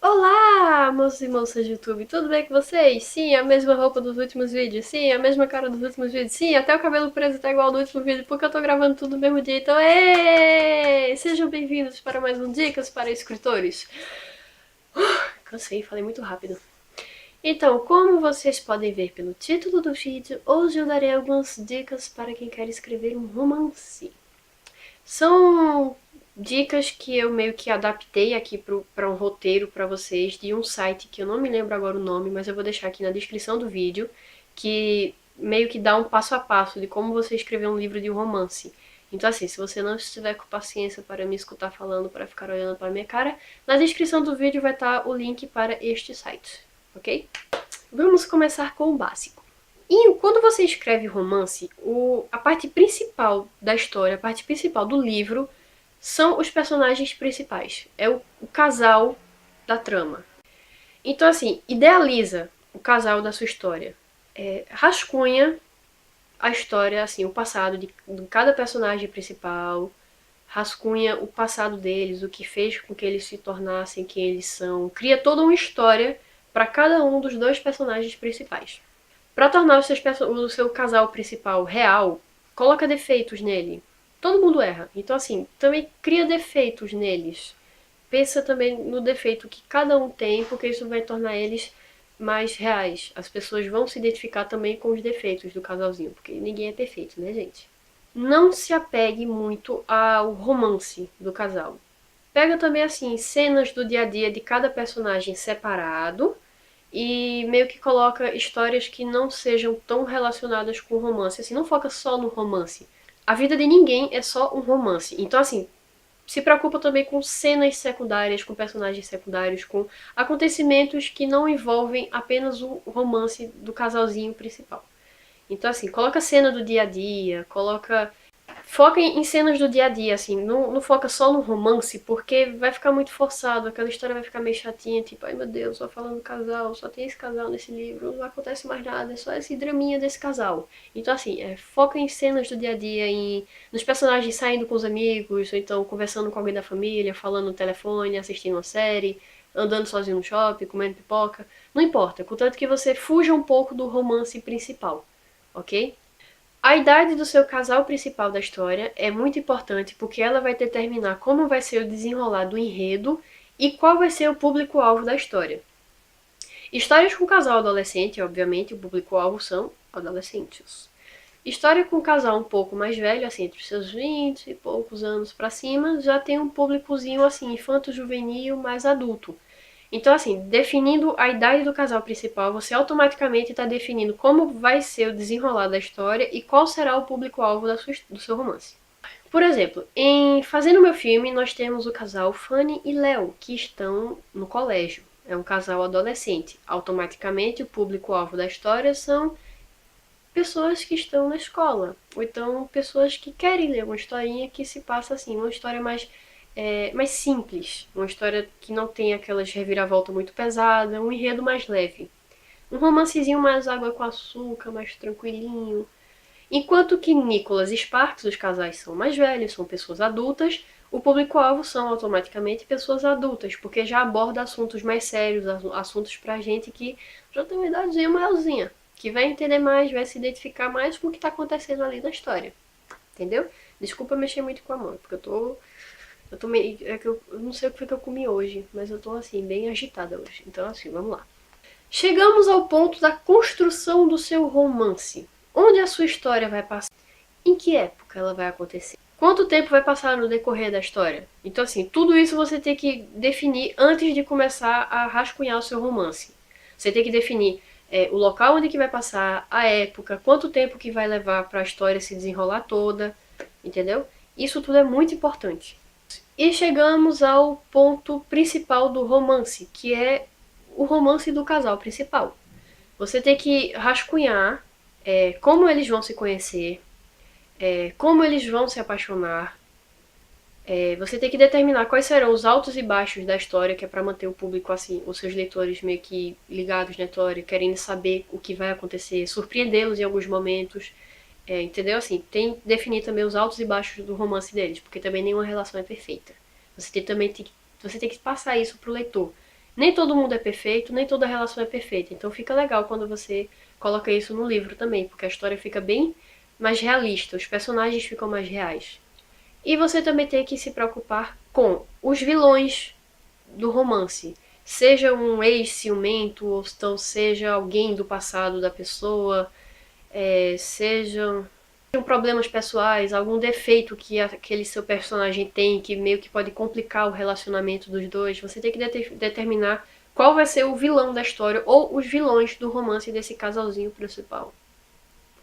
Olá, moços e moças do YouTube, tudo bem com vocês? Sim, a mesma roupa dos últimos vídeos, sim, a mesma cara dos últimos vídeos, sim, até o cabelo preso tá igual no último vídeo porque eu tô gravando tudo no mesmo dia, então sejam bem-vindos para mais um Dicas para Escritores. Cansei, falei muito rápido. Então, como vocês podem ver pelo título do vídeo, hoje eu darei algumas dicas para quem quer escrever um romance. São dicas que eu meio que adaptei aqui para um roteiro para vocês de um site que eu não me lembro agora o nome, mas eu vou deixar aqui na descrição do vídeo, que meio que dá um passo a passo de como você escrever um livro de um romance. Então assim, se você não estiver com paciência para me escutar falando, para ficar olhando para minha cara, na descrição do vídeo vai estar o link para este site, ok? Vamos começar com o básico. E quando você escreve romance, a parte principal da história, a parte principal do livro, são os personagens principais. É o casal da trama. Então, assim, idealiza o casal da sua história. Rascunha a história, assim, o passado de cada personagem principal. Rascunha o passado deles, o que fez com que eles se tornassem quem eles são. Cria toda uma história para cada um dos dois personagens principais. Para tornar o seu casal principal real, coloca defeitos nele. Todo mundo erra. Então, assim, também cria defeitos neles. Pensa também no defeito que cada um tem, porque isso vai tornar eles mais reais. As pessoas vão se identificar também com os defeitos do casalzinho, porque ninguém é perfeito, né, gente? Não se apegue muito ao romance do casal. Pega também, assim, cenas do dia a dia de cada personagem separado e meio que coloca histórias que não sejam tão relacionadas com romance. Assim, não foca só no romance. A vida de ninguém é só um romance. Então, assim, se preocupa também com cenas secundárias, com personagens secundários, com acontecimentos que não envolvem apenas o romance do casalzinho principal. Então, assim, coloca cena do dia a dia, coloca foca em cenas do dia a dia, assim, não foca só no romance, porque vai ficar muito forçado, aquela história vai ficar meio chatinha, tipo, ai meu Deus, só falando do casal, só tem esse casal nesse livro, não acontece mais nada, é só esse draminha desse casal. Então, assim, foca em cenas do dia a dia, nos personagens saindo com os amigos, ou então conversando com alguém da família, falando no telefone, assistindo uma série, andando sozinho no shopping, comendo pipoca, não importa, contanto que você fuja um pouco do romance principal, ok? A idade do seu casal principal da história é muito importante porque ela vai determinar como vai ser o desenrolar do enredo e qual vai ser o público-alvo da história. Histórias com casal adolescente, obviamente, o público-alvo são adolescentes. História com casal um pouco mais velho, assim, entre os seus 20 e poucos anos pra cima, já tem um públicozinho assim, infanto-juvenil mais adulto. Então, assim, definindo a idade do casal principal, você automaticamente está definindo como vai ser o desenrolar da história e qual será o público-alvo do seu romance. Por exemplo, em Fazendo Meu Filme, nós temos o casal Fanny e Léo, que estão no colégio. É um casal adolescente. Automaticamente, o público-alvo da história são pessoas que estão na escola. Ou então, pessoas que querem ler uma historinha que se passa assim, uma história mais simples, uma história que não tem aquelas reviravolta muito pesada, um enredo mais leve. Um romancezinho mais água com açúcar, mais tranquilinho. Enquanto que Nicholas e Sparks, os casais são mais velhos, são pessoas adultas, o público-alvo são automaticamente pessoas adultas, porque já aborda assuntos mais sérios, assuntos pra gente que já tem uma idadezinha maiorzinha, que vai entender mais, vai se identificar mais com o que tá acontecendo ali na história. Entendeu? Desculpa mexer muito com a mão, porque eu tô meio. Eu não sei o que foi que eu comi hoje, mas eu tô assim, bem agitada hoje. Então, assim, vamos lá. Chegamos ao ponto da construção do seu romance. Onde a sua história vai passar? Em que época ela vai acontecer? Quanto tempo vai passar no decorrer da história? Então, assim, tudo isso você tem que definir antes de começar a rascunhar o seu romance. Você tem que definir o local onde que vai passar, a época, quanto tempo que vai levar para a história se desenrolar toda, entendeu? Isso tudo é muito importante. E chegamos ao ponto principal do romance, que é o romance do casal principal. Você tem que rascunhar como eles vão se conhecer, como eles vão se apaixonar. Você tem que determinar quais serão os altos e baixos da história, que é para manter o público assim, os seus leitores meio que ligados na história, querendo saber o que vai acontecer, surpreendê-los em alguns momentos. Entendeu? Assim, tem que definir também os altos e baixos do romance deles, porque também nenhuma relação é perfeita. Você tem que passar isso pro leitor. Nem todo mundo é perfeito, nem toda relação é perfeita. Então fica legal quando você coloca isso no livro também, porque a história fica bem mais realista, os personagens ficam mais reais. E você também tem que se preocupar com os vilões do romance. Seja um ex-ciumento, ou então seja alguém do passado da pessoa, sejam problemas pessoais, algum defeito que aquele seu personagem tem que meio que pode complicar o relacionamento dos dois. Você tem que determinar qual vai ser o vilão da história ou os vilões do romance desse casalzinho principal,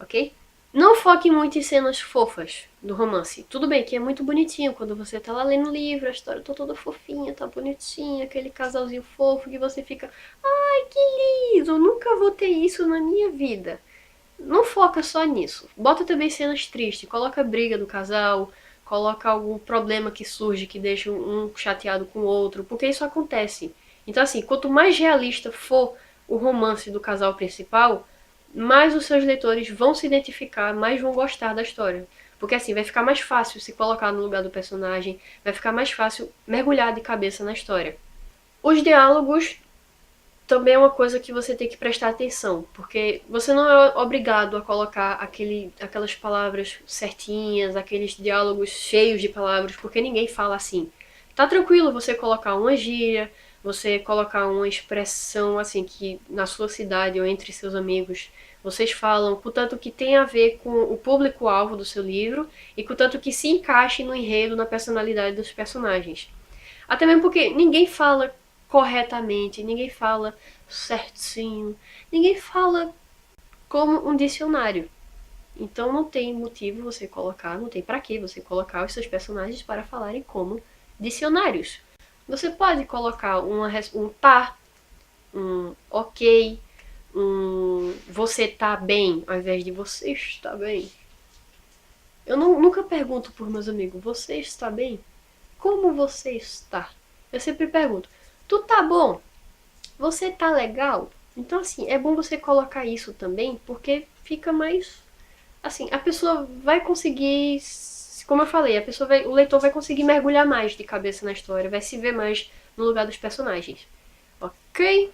ok? Não foque muito em cenas fofas do romance. Tudo bem que é muito bonitinho quando você tá lá lendo o livro, a história tá toda fofinha, tá bonitinha, aquele casalzinho fofo que você fica, ai que lindo, eu nunca vou ter isso na minha vida. Não foca só nisso. Bota também cenas tristes, coloca a briga do casal, coloca algum problema que surge que deixa um chateado com o outro, porque isso acontece. Então assim, quanto mais realista for o romance do casal principal, mais os seus leitores vão se identificar, mais vão gostar da história. Porque assim, vai ficar mais fácil se colocar no lugar do personagem, vai ficar mais fácil mergulhar de cabeça na história. Os diálogos também é uma coisa que você tem que prestar atenção, porque você não é obrigado a colocar aquelas palavras certinhas, aqueles diálogos cheios de palavras, porque ninguém fala assim. Tá tranquilo você colocar uma gíria, você colocar uma expressão assim que na sua cidade ou entre seus amigos vocês falam, contanto que tenha a ver com o público-alvo do seu livro e contanto que se encaixe no enredo, na personalidade dos personagens. Até mesmo porque ninguém fala corretamente, ninguém fala certinho, ninguém fala como um dicionário. Então não tem motivo você colocar, não tem pra que você colocar os seus personagens para falarem como dicionários. Você pode colocar um tá, um ok, um você tá bem, ao invés de você está bem. Eu nunca pergunto por meus amigos, você está bem? Como você está? Eu sempre pergunto, tu tá bom? Você tá legal? Então, assim, é bom você colocar isso também, porque fica mais. Assim, a pessoa vai conseguir. Como eu falei, o leitor vai conseguir mergulhar mais de cabeça na história, vai se ver mais no lugar dos personagens. Ok?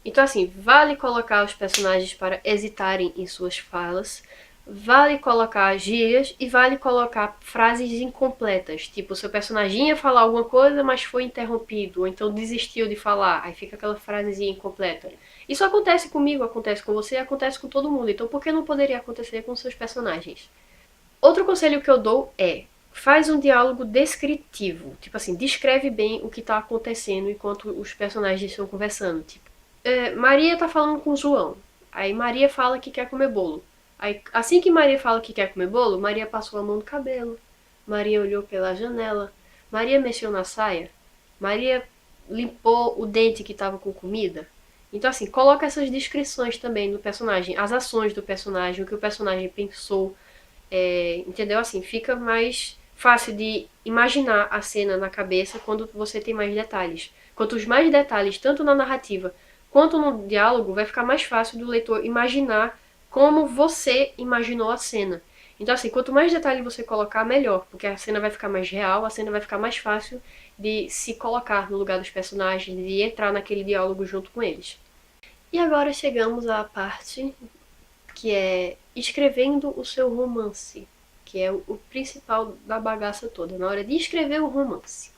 Então, assim, vale colocar os personagens para hesitarem em suas falas, vale colocar gírias e vale colocar frases incompletas. Tipo, seu personagem ia falar alguma coisa, mas foi interrompido, ou então desistiu de falar, aí fica aquela frasezinha incompleta. Isso acontece comigo, acontece com você, acontece com todo mundo, então por que não poderia acontecer com seus personagens? Outro conselho que eu dou é: faz um diálogo descritivo. Tipo assim, descreve bem o que tá acontecendo enquanto os personagens estão conversando. Tipo, Maria tá falando com João. Aí Maria fala que quer comer bolo. Aí, assim que Maria fala que quer comer bolo, Maria passou a mão no cabelo. Maria olhou pela janela. Maria mexeu na saia. Maria limpou o dente que estava com comida. Então, assim, coloca essas descrições também do personagem, as ações do personagem, o que o personagem pensou, entendeu? Assim, fica mais fácil de imaginar a cena na cabeça quando você tem mais detalhes. Quantos mais detalhes, tanto na narrativa quanto no diálogo, vai ficar mais fácil do leitor imaginar como você imaginou a cena. Então, assim, quanto mais detalhe você colocar, melhor, porque a cena vai ficar mais real, a cena vai ficar mais fácil de se colocar no lugar dos personagens, de entrar naquele diálogo junto com eles. E agora chegamos à parte que é escrevendo o seu romance, que é o principal da bagaça toda, na hora de escrever o romance.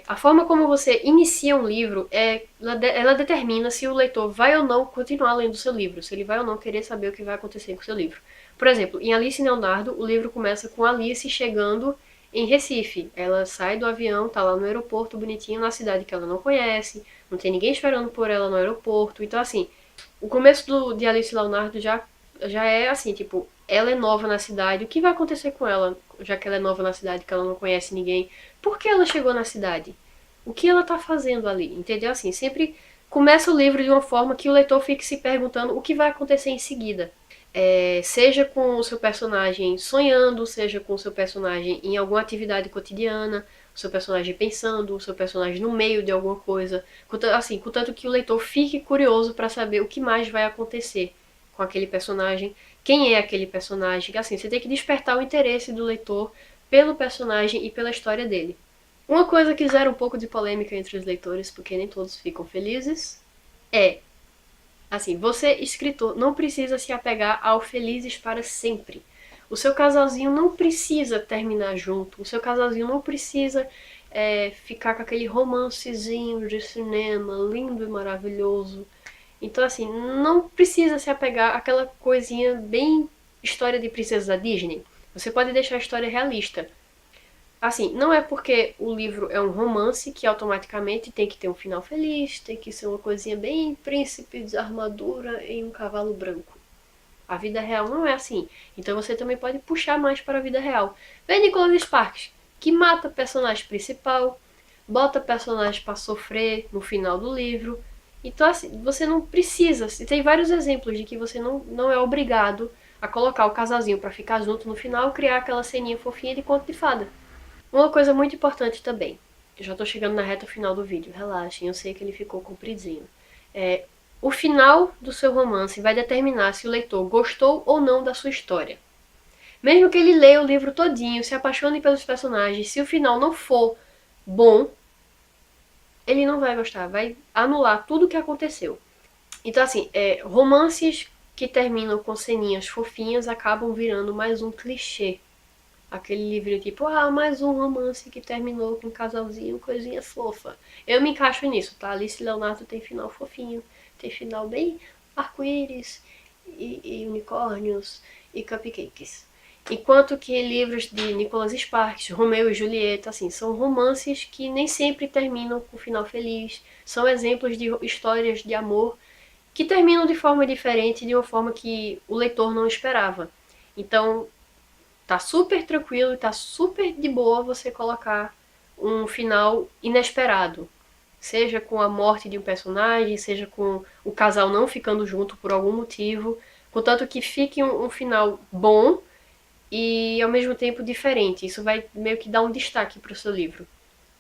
A forma como você inicia um livro, ela determina se o leitor vai ou não continuar lendo o seu livro, se ele vai ou não querer saber o que vai acontecer com o seu livro. Por exemplo, em Alice e Leonardo, o livro começa com Alice chegando em Recife. Ela sai do avião, tá lá no aeroporto, bonitinho, na cidade que ela não conhece, não tem ninguém esperando por ela no aeroporto. Então, assim, o começo de Alice e Leonardo já é assim, tipo, ela é nova na cidade, o que vai acontecer com ela, já que ela é nova na cidade, que ela não conhece ninguém? Por que ela chegou na cidade? O que ela tá fazendo ali? Entendeu? Assim, sempre começa o livro de uma forma que o leitor fique se perguntando o que vai acontecer em seguida. Seja com o seu personagem sonhando, seja com o seu personagem em alguma atividade cotidiana, o seu personagem pensando, o seu personagem no meio de alguma coisa, assim, contanto que o leitor fique curioso para saber o que mais vai acontecer com aquele personagem, quem é aquele personagem, assim, você tem que despertar o interesse do leitor pelo personagem e pela história dele. Uma coisa que gera um pouco de polêmica entre os leitores, porque nem todos ficam felizes, é, assim, você, escritor, não precisa se apegar ao felizes para sempre. O seu casalzinho não precisa terminar junto, o seu casalzinho não precisa ficar com aquele romancezinho de cinema lindo e maravilhoso. Então, assim, não precisa se apegar àquela coisinha bem história de princesa da Disney. Você pode deixar a história realista. Assim, não é porque o livro é um romance que automaticamente tem que ter um final feliz, tem que ser uma coisinha bem príncipe de armadura em um cavalo branco. A vida real não é assim. Então você também pode puxar mais para a vida real. Vem Nicholas Sparks, que mata o personagem principal, bota personagem para sofrer no final do livro. Então assim, você não precisa. Tem vários exemplos de que você não é obrigado a colocar o casalzinho para ficar junto no final, criar aquela ceninha fofinha de conto de fada. Uma coisa muito importante também. Eu já tô chegando na reta final do vídeo, relaxem, eu sei que ele ficou compridinho. O final do seu romance vai determinar se o leitor gostou ou não da sua história. Mesmo que ele leia o livro todinho, se apaixone pelos personagens, se o final não for bom, ele não vai gostar, vai anular tudo o que aconteceu. Então, assim, romances que terminam com ceninhas fofinhas acabam virando mais um clichê. Aquele livro tipo, mais um romance que terminou com um casalzinho, coisinha fofa. Eu me encaixo nisso, tá? Alice Leonardo tem final fofinho, tem final bem arco-íris e unicórnios e cupcakes. Enquanto que livros de Nicholas Sparks, Romeu e Julieta, assim, são romances que nem sempre terminam com final feliz. São exemplos de histórias de amor que terminam de forma diferente, de uma forma que o leitor não esperava. Então, tá super tranquilo e tá super de boa você colocar um final inesperado. Seja com a morte de um personagem, seja com o casal não ficando junto por algum motivo. Contanto que fique um final bom e ao mesmo tempo diferente. Isso vai meio que dar um destaque pro seu livro.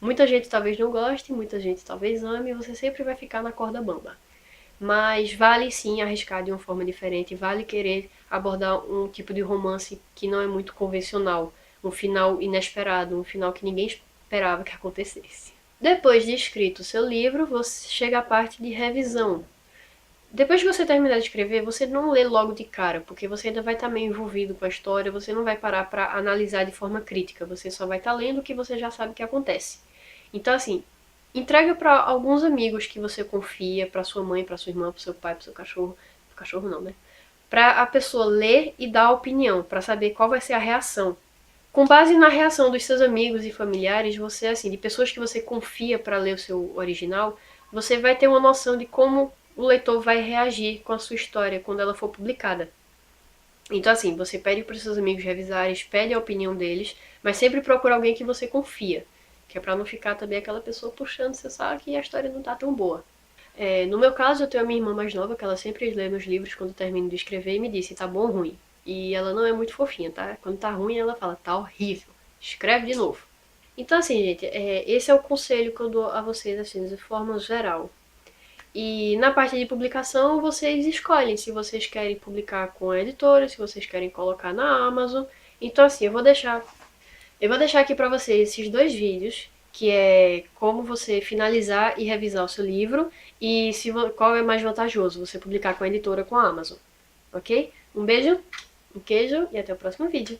Muita gente talvez não goste, muita gente talvez ame, e você sempre vai ficar na corda bamba. Mas vale sim arriscar de uma forma diferente, vale querer abordar um tipo de romance que não é muito convencional, um final inesperado, um final que ninguém esperava que acontecesse. Depois de escrito o seu livro, você chega à parte de revisão. Depois que você terminar de escrever, você não lê logo de cara, porque você ainda vai estar meio envolvido com a história, você não vai parar para analisar de forma crítica, você só vai estar lendo o que você já sabe que acontece. Então, assim, entrega para alguns amigos que você confia, para sua mãe, para sua irmã, para seu pai, para seu cachorro. Cachorro não, né? Para a pessoa ler e dar a opinião, para saber qual vai ser a reação. Com base na reação dos seus amigos e familiares, você, assim, de pessoas que você confia para ler o seu original, você vai ter uma noção de como o leitor vai reagir com a sua história quando ela for publicada. Então, assim, você pede para os seus amigos revisarem, pede a opinião deles, mas sempre procura alguém que você confia, que é para não ficar também aquela pessoa puxando seu saco e a história não tá tão boa. No meu caso, eu tenho a minha irmã mais nova, que ela sempre lê meus livros quando eu termino de escrever e me disse, tá bom ou ruim. E ela não é muito fofinha, tá? Quando tá ruim, ela fala, tá horrível, escreve de novo. Então, assim, gente, esse é o conselho que eu dou a vocês, assim, de forma geral. E na parte de publicação, vocês escolhem se vocês querem publicar com a editora, se vocês querem colocar na Amazon. Então, assim, eu vou deixar aqui para vocês esses dois vídeos, que é como você finalizar e revisar o seu livro e qual é mais vantajoso, você publicar com a editora ou com a Amazon, ok? Um beijo, um queijo e até o próximo vídeo.